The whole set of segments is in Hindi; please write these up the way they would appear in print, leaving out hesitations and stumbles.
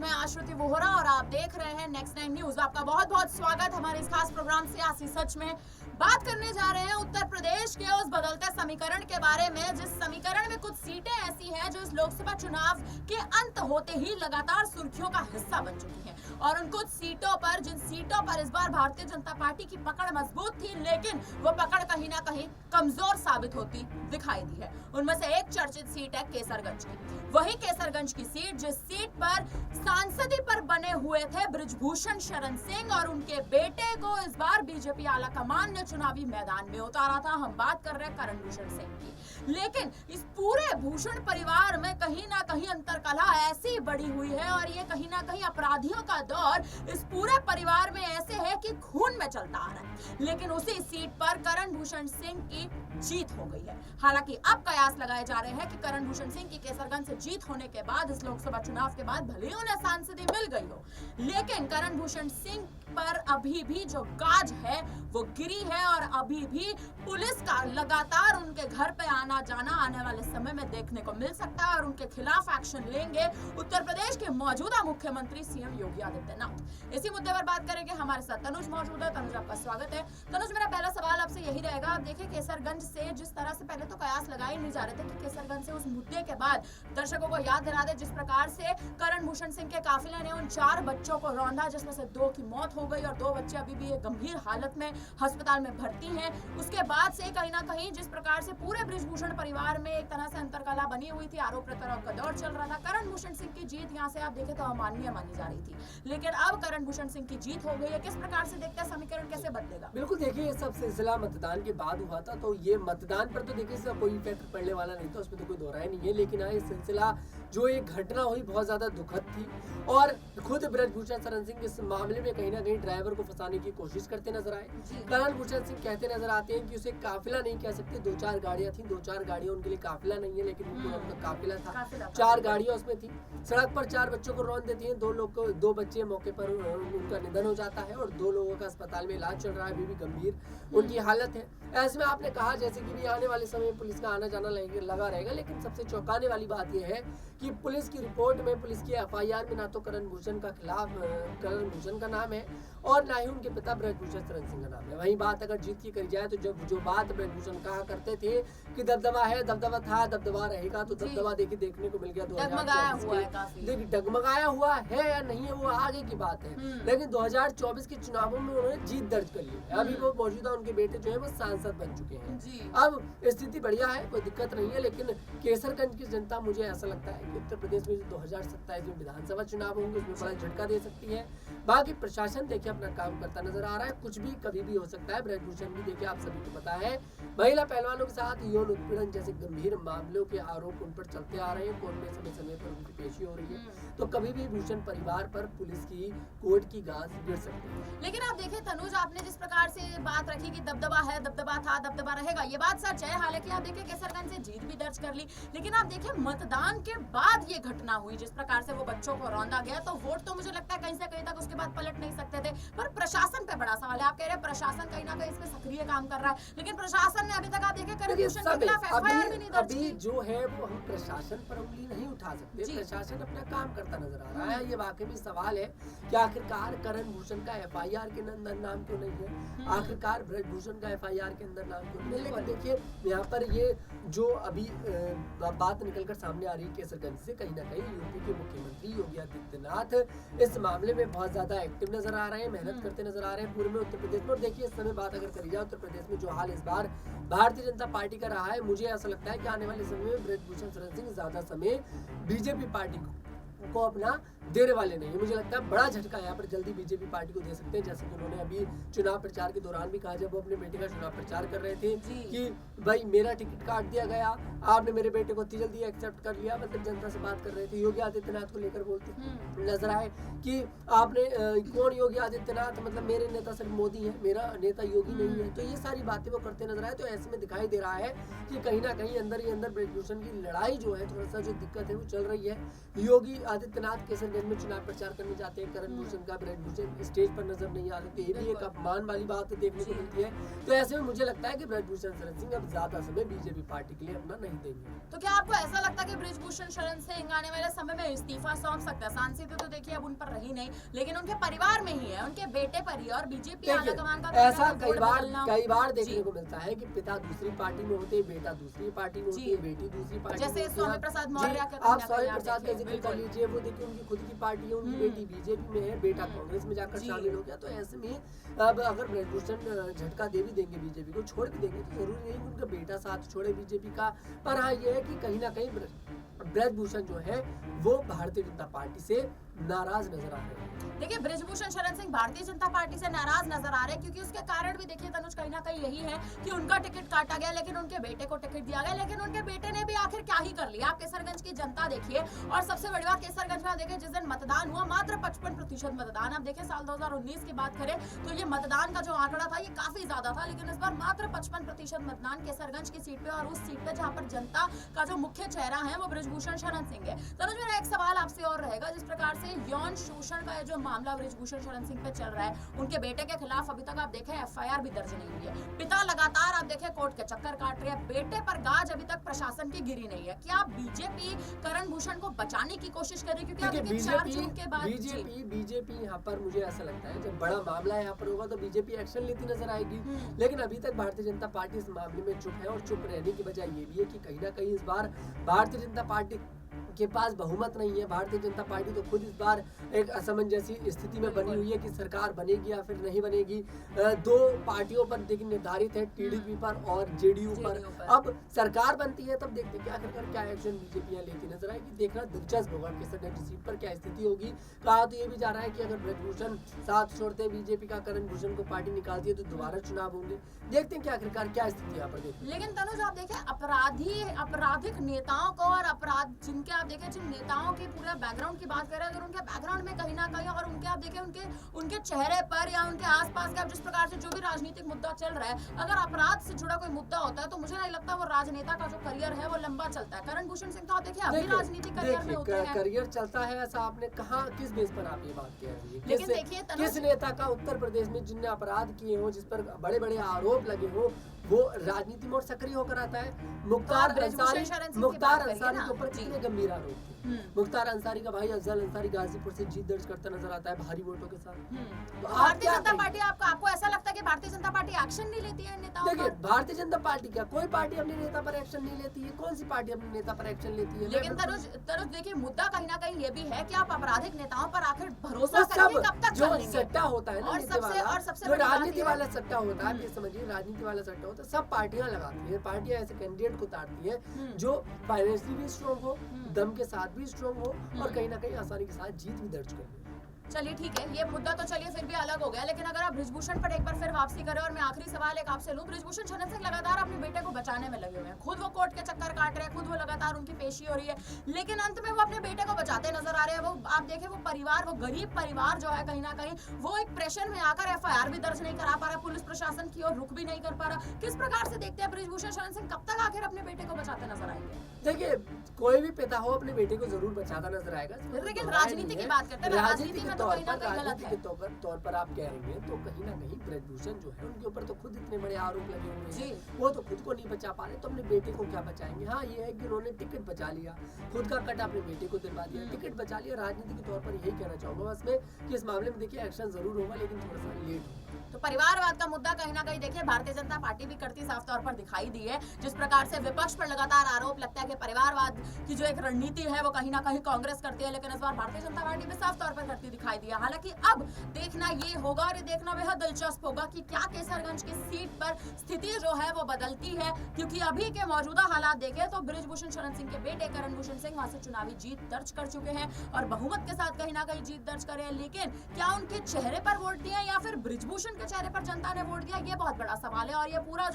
मैं आश्रुति वोहरा और आप देख रहे हैं नेक्स्ट 9 न्यूज। आपका बहुत बहुत स्वागत हमारे इस खास प्रोग्राम सियासी सच में। बात करने जा रहे हैं उत्तर प्रदेश के उस बदलते समीकरण के बारे में, जिस समीकरण में कुछ सीटें ऐसी हैं जो इस लोकसभा चुनाव के अंत होते ही लगातार सुर्खियों का हिस्सा बन चुकी हैं। और उन कुछ सीटों पर, जिन सीटों पर इस बार भारतीय जनता पार्टी की पकड़ मजबूत थी, लेकिन वो पकड़ कहीं ना कहीं कमजोर साबित होती दिखाई दी है। उनमें से एक चर्चित सीट है केसरगंज की। वही केसरगंज की सीट जिस सीट पर सांसदी पर बने हुए थे बृजभूषण शरण सिंह और उनके बेटे को इस बार बीजेपी आला कमान ने चुनावी मैदान में उतारा था। हम बात कर रहे हैं करण भूषण सिंह की। लेकिन इस पूरे भूषण परिवार में कहीं ना कहीं अंतरकलह ऐसी बढ़ी हुई है और ये कहीं ना कहीं अपराधियों का दौर इस पूरे परिवार में ऐसे है कि खून में चलता आ रहा है। लेकिन उसी सीट पर करण भूषण सिंह की जीत हो गई है। हालांकि अब कयास लगाए जा रहे हैं कि करण भूषण सिंह की केसरगंज से जीत होने के बाद इस लोकसभा चुनाव के बाद भले ही उन्हें सांसदी मिल गई हो, लेकिन करण भूषण सिंह पर अभी भी जो गाज है वो गिरी है और अभी भी पुलिस का लगातार उनके घर पे आना जाना आने वाले समय में देखने को मिल सकता है और उनके खिलाफ एक्शन लेंगे उत्तर प्रदेश के मौजूदा मुख्यमंत्री सीएम योगी आदित्यनाथ। इसी मुद्दे पर बात करेंगे। हमारे साथ तनुज मौजूद है। तनुज, आपका स्वागत है। तनुज, मेरा पहला सवाल आपसे यही रहेगा। आप देखिए केसरगंज से जिस तरह से पहले तो कयास लगाए नहीं जा रहे थे कि केसरगंज से उस मुद्दे के बाद दर्शकों को याद दिला दे जिस प्रकार से करण भूषण सिंह के काफिले ने उन 4 बच्चों को रौंदा, जिसमें से 2 की मौत हो गई और 2 बच्चे अभी भी गंभीर हालत में अस्पताल में भर्ती हैं। उसके बाद से कहीं ना कहीं जिस प्रकार से पूरे बृजभूषण परिवार में एक तरह से अंतरकलह बनी हुई थी, आरोप प्रत्यारोप का दौर चल रहा था। करण भूषण सिंह की जीत यहाँ से आप देखें तो अमानवीय मानी जा रही थी, लेकिन अब करण भूषण सिंह की जीत हो गई है। किस प्रकार से देखते हैं समीकरण कैसे बदलेगा? बिल्कुल, देखिए ये सब सिलसिला मतदान के बाद हुआ था, तो ये मतदान पर तो देखिए इसका कोई इफेक्ट पड़ने वाला नहीं था, उसमें तो कोई दोहराई नहीं है। लेकिन हाँ, ये सिलसिला जो एक घटना हुई बहुत ज्यादा दुखद थी और खुद बृजभूषण शरण सिंह इस मामले में कहीं ना कहीं ड्राइवर को फंसाने की कोशिश करते नजर आए। करण भूषण सिंह कहते नजर आते हैं कि उसे काफिला नहीं कह सकते, 2-4 गाड़ियां थी, 2-4 गाड़ियां उनके लिए काफिला नहीं है, लेकिन वो पूरा उनका काफिला था। 4 गाड़ियां उसमें थी। सड़क पर 4 बच्चों को रौंद देती हैं, 2 बच्चे मौके पर उनका निधन हो जाता है और 2 लोगों का अस्पताल में इलाज चल रहा है, अभी भी गंभीर उनकी हालत है। ऐसे में आपने कहा जैसे कि भी आने वाले समय में पुलिस का आना जाना लगा रहेगा, लेकिन सबसे चौंकाने वाली बात यह है कि पुलिस की रिपोर्ट में, पुलिस की एफआईआर में ना तो करण भूषण का नाम है और ना ही उनके पिता बृजभूषण शरण सिंह का नाम है। वहीं बात अगर जीत की करी जाए तो जो बात बृजभूषण कहा करते थे कि दबदबा है, दबदबा था, दबदबा रहेगा, तो दबदबा देखने को मिल गया। डगमगाया हुआ है या नहीं है वो आगे की बात है, लेकिन 2024 के चुनावों में उन्होंने जीत दर्ज कर ली है। अभी वो मौजूदा उनके बेटे जो है वो सांसद बन चुके हैं। अब स्थिति बढ़िया है, कोई दिक्कत नहीं है, लेकिन केसरगंज की जनता, मुझे ऐसा लगता है कि उत्तर प्रदेश में जो 2027 में विधानसभा चुनाव होंगे उसमें बड़ा झटका दे सकती है। बाकी प्रशासन देखिए अपना काम करता नजर आ रहा है, कुछ भी कभी भी हो सकता है। बृजभूषण भी देखिए आप सभी को पता है, महिला पहलवानों के साथ यौन उत्पीड़न जैसे गंभीर मामलों के आरोप उन पर चलते आ रहे हैं, कोर्ट में समय पर उनकी पेशी हो रही है, तो कभी भी भूषण परिवार पर पुलिस की कोर्ट की गाज गिर सकती है। लेकिन आप देखिए तनुज, आपने जिस प्रकार से बात रखी कि दबदबा है, दबदबा था, दबदबा रहेगा, ये बात सच है। हालांकि आप देखिए केसरगंज से जीत भी दर्ज कर ली, लेकिन आप देखिए मतदान के बाद ये घटना हुई, जिस प्रकार से वो बच्चों को रौंदा गया, तो वोट तो मुझे लगता है कहीं से कहीं तक उसके बाद पलट नहीं सकते थे। पर प्रशासन पे बड़ा सवाल है। आप कह रहे हैं प्रशासन कहीं ना कहीं इसमें सक्रिय काम कर रहा है, लेकिन प्रशासन ने अभी तक आप देखिए करण भूषण के खिलाफ एफआईआर भी नहीं दर्ज की। अभी जो है वो हम प्रशासन पर उंगली नहीं उठा सकते, प्रशासन अपना काम करता नजर आ रहा है। ये वाकई में सवाल है कि आखिरकार करण भूषण का एफआईआर के अंदर नाम क्यों नहीं है, आखिरकार बृजभूषण का एफआईआर के अंदर नाम क्यों नहीं है। लेकिन देखिए यहाँ पर ये जो अभी बात निकलकर सामने आ रही है केसरगंज से, कहीं ना कहीं यूपी के मुख्यमंत्री योगी आदित्यनाथ इस मामले में बहुत ज्यादा एक्टिव नजर आ रहे हैं, मेहनत करते नजर आ रहे हैं पूरे में उत्तर प्रदेश में। और देखिए इस समय बात अगर करी जाए उत्तर प्रदेश में जो हाल इस बार भारतीय जनता पार्टी का रहा है, मुझे ऐसा लगता है कि आने वाले समय में बृजभूषण शरण सिंह ज्यादा समय बीजेपी पार्टी को अपना देने वाले नहीं है। मुझे लगता है बड़ा झटका यहाँ पर जल्दी बीजेपी पार्टी को दे सकते हैं, जैसे कि उन्होंने अभी चुनाव प्रचार के दौरान भी कहा, जब वो अपने बेटे का चुनाव प्रचार कर रहे थे कि भाई मेरा टिकट काट दिया गया, आपने मेरे बेटे को इतनी जल्दी एक्सेप्ट कर लिया, मतलब जनता से बात कर रहे थे। योगी आदित्यनाथ को लेकर बोलते नजर आए कि आपने कौन योगी आदित्यनाथ, मतलब मेरे नेता सिर्फ मोदी है, मेरा नेता योगी नहीं है। तो ये सारी बातें वो करते नजर आए। तो ऐसे में दिखाई दे रहा है कि कहीं ना कहीं अंदर ही अंदर बृजभूषण की लड़ाई जो है, थोड़ा सा जो दिक्कत है वो चल रही है। योगी आदित्यनाथ केसरगंज में चुनाव प्रचार करने जाते हैं, करण भूषण का ब्रजभूषण स्टेज पर नजर नहीं आ रहे, ये भी एक अपमान वाली बात देखने को मिलती है। तो ऐसे में मुझे लगता है कि ब्रजभूषण शरण सिंह अब ज्यादा समय बीजेपी पार्टी के लिए अपना नहीं देंगे। तो क्या आपको ऐसा लगता है कि ब्रजभूषण शरण सिंह आने वाले समय में इस्तीफा सौंप सकता है? सांसद तो देखिए अब उन पर रही नहीं, लेकिन उनके परिवार में ही है, उनके बेटे पर ही, और बीजेपी आलाकमान का ऐसा कई बार देखने को मिलता है कि पिता दूसरी पार्टी में होते हैं, बेटा दूसरी पार्टी में होती है, बेटी दूसरी पार्टी में, जैसे स्वामी प्रसाद मौर्य आप स्वामी प्रसाद का जिक्र कर लीजिए, वो देखिए उनकी खुद की पार्टी है, उनकी बेटी बीजेपी में है, बेटा कांग्रेस में जाकर शामिल हो गया। तो ऐसे में अब अगर ब्रजभूषण झटका दे भी देंगे बीजेपी को, छोड़ भी देंगे, तो जरूरी नहीं कि उनका बेटा साथ छोड़े बीजेपी का। पर हाँ ये है कि कहीं ना कहीं ब्रजभूषण जो है वो भारतीय जनता पार्टी से नाराज नजर आ रहे हैं। देखिए ब्रजभूषण शरण सिंह भारतीय जनता पार्टी से नाराज नजर आ रहे हैं, क्योंकि उसके कारण भी देखिए तनुज कहीं ना कहीं यही है कि उनका टिकट काटा गया, लेकिन उनके बेटे को टिकट दिया गया, लेकिन उनके बेटे ने भी आखिर क्या ही कर लिया। आप केसरगंज की जनता देखिए, और सबसे बड़ी बात केसरगंज में देखिए जिस दिन मतदान हुआ मात्र 55% मतदान। अब देखिए साल 2019 की बात करें तो ये मतदान का जो आंकड़ा था ये काफी ज्यादा था, लेकिन इस बार मात्र 55% मतदान केसरगंज की सीट पे, और उस सीट पे जहाँ पर जनता का जो मुख्य चेहरा है वो ब्रजभूषण शरण सिंह है। तनुज मेरा एक सवाल आपसे और रहेगा, जिस प्रकार से यौन शोषण का जो मामला ब्रजभूषण शरण सिंह पे चल रहा है, उनके बेटे के खिलाफ अभी तक आप देखें एफआईआर भी दर्ज नहीं हुई है, पिता लगातार आप देखें कोर्ट के चक्कर काट रहे हैं, बेटे पर गाज अभी तक प्रशासन की गिरी नहीं है। क्या बीजेपी करण भूषण को बचाने की कोशिश कर रही है? क्योंकि 4 जून के बाद बीजेपी यहाँ पर मुझे ऐसा लगता है जब बड़ा मामला यहाँ पर होगा तो बीजेपी एक्शन लेती नजर आएगी, लेकिन अभी तक भारतीय जनता पार्टी इस मामले में चुप है, और चुप रहने की वजह ये भी है कि कहीं ना कहीं इस बार भारतीय जनता पार्टी के पास बहुमत नहीं है। भारतीय जनता पार्टी तो खुद इस बार एक असमंजसी स्थिति में बनी हुई है कि सरकार बनेगी या फिर नहीं बनेगी। दो पार्टियों पर देखिए निर्धारित है, टीडीपी पर और जेडीयू पर। अब सरकार बनती है तब देखते हैं आखिरकार क्या एक्शन बीजेपी लेती नजर आएगी। देखना दिलचस्प होगा केसरगंज सीट पर क्या स्थिति होगी। कहा तो ये भी जा रहा है कि अगर ब्रजभूषण साथ छोड़ते हैं बीजेपी का, करण भूषण को पार्टी निकालती है तो दोबारा चुनाव होंगे। देखते हैं कि आखिरकार क्या स्थिति यहाँ पर देखते। लेकिन तनुज आप देखें आपराधिक नेताओं को, और अपराध जिनके आप देखें जिन नेताओं के पूरा बैकग्राउंड की बात करें, अगर उनके बैकग्राउंड में कहीं ना कहीं, और उनके आप देखें उनके चेहरे पर या उनके आसपास का जिस प्रकार से जो भी राजनीतिक मुद्दा चल रहा है, अगर अपराध से जुड़ा कोई मुद्दा होता है तो मुझे नहीं लगता वो राजनेता का जो करियर है वो लंबा चलता है। करण भूषण सिंह तो आप देखिए अभी राजनीतिक करियर में होते हैं। करियर चलता है ऐसा आपने कहा, किस बेस पर आप ये बात कह रही है? लेकिन देखिए किस नेता का उत्तर प्रदेश में जिनने अपराध किए हो, जिस पर बड़े बड़े आरोप लगे हो, वो राजनीति में और सक्रिय होकर आता है? मुख्तार अंसारी के ऊपर कितने गंभीर आरोप थे। मुख्तार अंसारी का भाई अफजल अंसारी गाजीपुर से जीत दर्ज करता नजर आता है भारी वोटों के साथ। तो भारतीय जनता पार्टी आपको ऐसा लगता है कि भारतीय जनता पार्टी एक्शन नहीं लेती है नेताओं पर? देखिए भारतीय जनता पार्टी क्या कोई पार्टी अपने नेता पर एक्शन नहीं लेती है? कौन सी पार्टी अपने नेता पर एक्शन लेती है? लेकिन तनुज देखिए मुद्दा कहीं ना कहीं ये भी है कि आप आपराधिक नेताओं पर आखिर भरोसा करेंगे कब तक? जो सट्टा होता है ना, और सबसे राजनीति वाला सट्टा होता है, समझिए राजनीति वाला सट्टा होता है, सब पार्टियां लगाती है, पार्टियां ऐसे कैंडिडेट को उतारती है जो फाइनेंशियली भी स्ट्रॉन्ग हो, दम के साथ भी स्ट्रॉन्ग हो, और कहीं ना कहीं आसानी के साथ जीत भी दर्ज कर। चलिए ठीक है, ये मुद्दा तो चलिए फिर भी अलग हो गया, लेकिन अगर आप ब्रजभूषण पर एक बार फिर वापसी करें, और मैं आखिरी सवाल एक आपसे लूं, ब्रजभूषण शरण सिंह लगातार अपने बेटे को बचाने में लगे हुए हैं, खुद वो कोर्ट के चक्कर काट रहे हैं, खुद वो लगातार उनकी पेशी हो रही है, लेकिन अंत में वो अपने बेटे को बचाते नजर आ रहे हैं। वो आप देखें वो परिवार, वो गरीब परिवार जो है कहीं ना कहीं वो एक प्रेशर में आकर एफआईआर भी दर्ज नहीं करा पा रहा, पुलिस प्रशासन की ओर रुख भी नहीं कर पा रहा। किस प्रकार से देखते हैं ब्रजभूषण शरण सिंह कब तक आखिर अपने बेटे को बचाते नजर आएंगे? देखिए कोई भी पिता हो अपने बेटे को जरूर बचाता नजर आएगा, लेकिन राजनीति की बात करते हैं, राजनीति में तो कहीं ना कहीं गलत के तौर पर आप कह रही हैं तो कहीं ना कहीं ब्रजभूषण जो है उनके ऊपर तो खुद इतने बड़े आरोप लगे हुए हैं, वो तो खुद को नहीं बचा पा रहे, तो अपने बेटे को क्या बचाएंगे? हाँ ये है कि उन्होंने टिकट बचा लिया, खुद का कट अपने बेटे को दिलवा दिया, टिकट बचा लिया। राजनीति के तौर पर यही कहना चाहूंगा बस मैं कि इस मामले में देखिए एक्शन जरूर होगा, लेकिन थोड़ा सा लेट होगा। तो परिवारवाद का मुद्दा कहीं ना कहीं देखिए भारतीय जनता पार्टी भी करती साफ तौर पर दिखाई दी है। जिस प्रकार से विपक्ष पर लगातार आरोप लगता है कि परिवारवाद की जो एक रणनीति है वो कहीं ना कहीं कांग्रेस करती है, लेकिन इस बार भारतीय जनता पार्टी भी साफ तौर पर करती दिखाई दी है। हालांकि अब देखना ये होगा, और ये देखना बेहद दिलचस्प होगा कि क्या केसरगंज की सीट पर स्थिति जो है वो बदलती है, क्योंकि अभी के मौजूदा हालात देखें तो ब्रजभूषण शरण सिंह के बेटे करण भूषण सिंह वहां से चुनावी जीत दर्ज कर चुके हैं और बहुमत के साथ कहीं ना कहीं जीत दर्ज करे हैं, लेकिन क्या उनके चेहरे पर वोट दिया या फिर ब्रजभूषण के चेहरे पर जनता ने वोट दिया, ये बहुत बड़ा सवाल है। और ये पूरा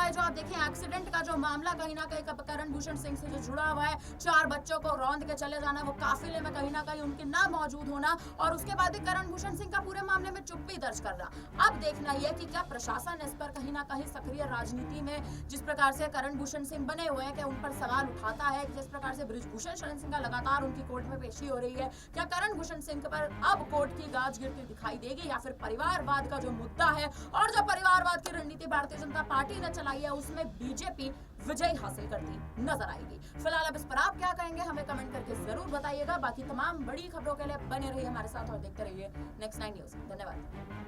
जो आप देखें एक्सीडेंट का जो मामला कहीं ना कहीं करण भूषण सिंह से जो जुड़ा हुआ है, 4 बच्चों को रौंद के चले जाना, वो काफिले में कहीं ना कहीं उनके ना मौजूद होना, और उसके बाद भी करण भूषण सिंह का पूरे मामले में चुप्पी दर्ज करना। अब देखना यह कि क्या प्रशासन इस पर कहीं ना कहीं सक्रिय राजनीति में जिस प्रकार से करण भूषण सिंह बने हुए हैं कि उन पर सवाल उठाता है, जिस प्रकार से ब्रजभूषण शरण सिंह का लगातार उनकी कोर्ट में पेशी की हो रही है। क्या करण भूषण सिंह पर अब कोर्ट की गाज गिरती दिखाई देगी या फिर परिवारवाद का जो मुद्दा है और जो परिवारवाद की रणनीति भारतीय जनता पार्टी ने चलाई है उसमें बीजेपी विजय हासिल करती नजर आएगी? फिलहाल अब इस पर आप क्या कहेंगे हमें कमेंट करके जरूर बताइएगा। बाकी तमाम बड़ी खबरों के लिए बने रहिए हमारे साथ और देखते रहिए नेक्स्ट 9 न्यूज। धन्यवाद।